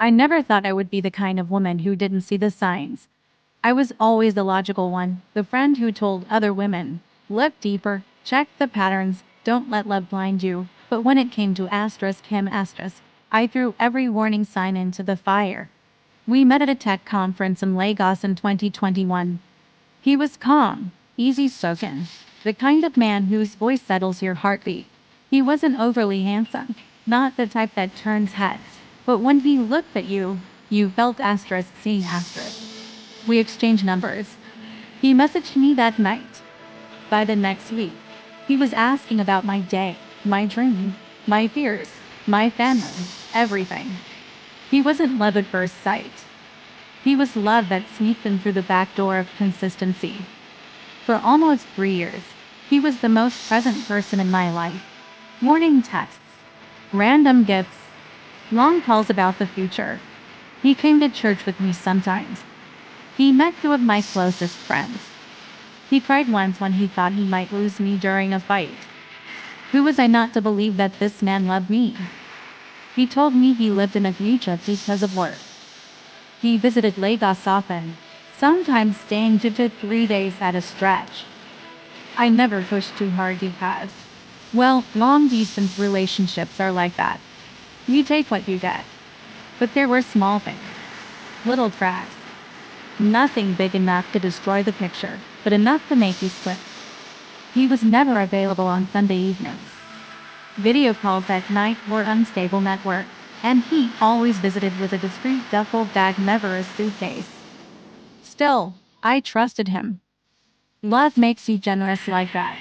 I never thought I would be the kind of woman who didn't see the signs. I was always the logical one, the friend who told other women, look deeper, check the patterns, don't let love blind you. But when it came to him I threw every warning sign into the fire. We met at a tech conference in Lagos in 2021. He was calm, easy spoken, the kind of man whose voice settles your heartbeat. He wasn't overly handsome, not the type that turns heads, but when he looked at you, you felt seeing asterisk. We exchanged numbers. He messaged me that night. By the next week, he was asking about my day, my dream, my fears, my family, everything. He wasn't love at first sight. He was love that sneaked in through the back door of consistency. For almost 3 years, he was the most present person in my life. Morning texts, random gifts, long calls about the future. He came to church with me sometimes. He met two of my closest friends. He cried once when he thought he might lose me during a fight. Who was I not to believe that this man loved me? He told me he lived in Abuja because of work. He visited Lagos often, sometimes staying 2 to 3 days at a stretch. I never pushed too hard because, well, long distance relationships are like that. You take what you get. But there were small things, little cracks. Nothing big enough to destroy the picture, but enough to make you slip. He was never available on Sunday evenings. Video calls at night were unstable network, and he always visited with a discreet duffel bag, never a suitcase. Still, I trusted him. Love makes you generous like that.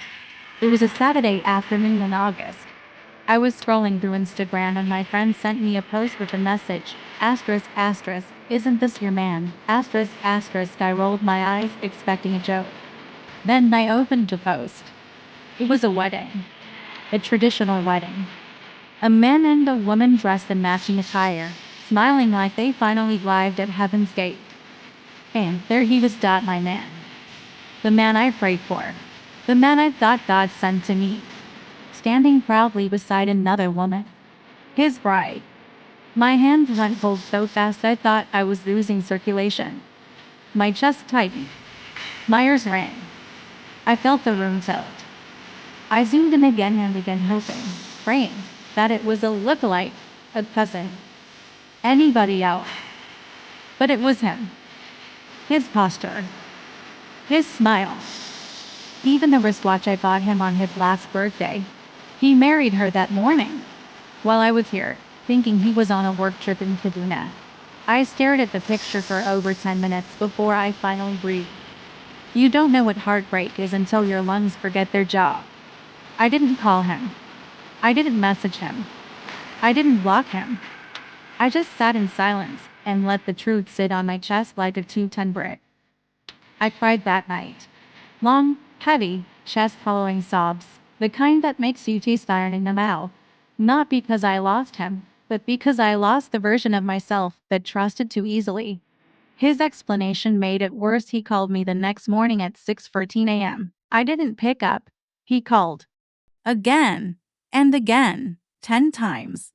It was a Saturday afternoon in August. I was scrolling through Instagram and my friend sent me a post with a message, isn't this your man? I rolled my eyes, expecting a joke. Then I opened the post. It was a wedding. A traditional wedding. A man and a woman dressed in matching attire, smiling like they finally arrived at heaven's gate. And there he was, my man. The man I prayed for. The man I thought God sent to me. Standing proudly beside another woman. His bride. My hands went cold so fast I thought I was losing circulation. My chest tightened. My ears rang. I felt the room tilt. I zoomed in again and again, hoping, praying, that it was a lookalike, a cousin, anybody else. But it was him. His posture. His smile. Even the wristwatch I bought him on his last birthday. He married her that morning. While I was here, thinking he was on a work trip in Kaduna. I stared at the picture for over 10 minutes before I finally breathed. You don't know what heartbreak is until your lungs forget their job. I didn't call him. I didn't message him. I didn't block him. I just sat in silence and let the truth sit on my chest like a 2-ton brick. I cried that night. Long, heavy, chest-following sobs, the kind that makes you taste iron in the mouth. Not because I lost him, but because I lost the version of myself that trusted too easily. His explanation made it worse. He called me the next morning at 6:14 a.m. I didn't pick up. He called. Again. And again. 10 times.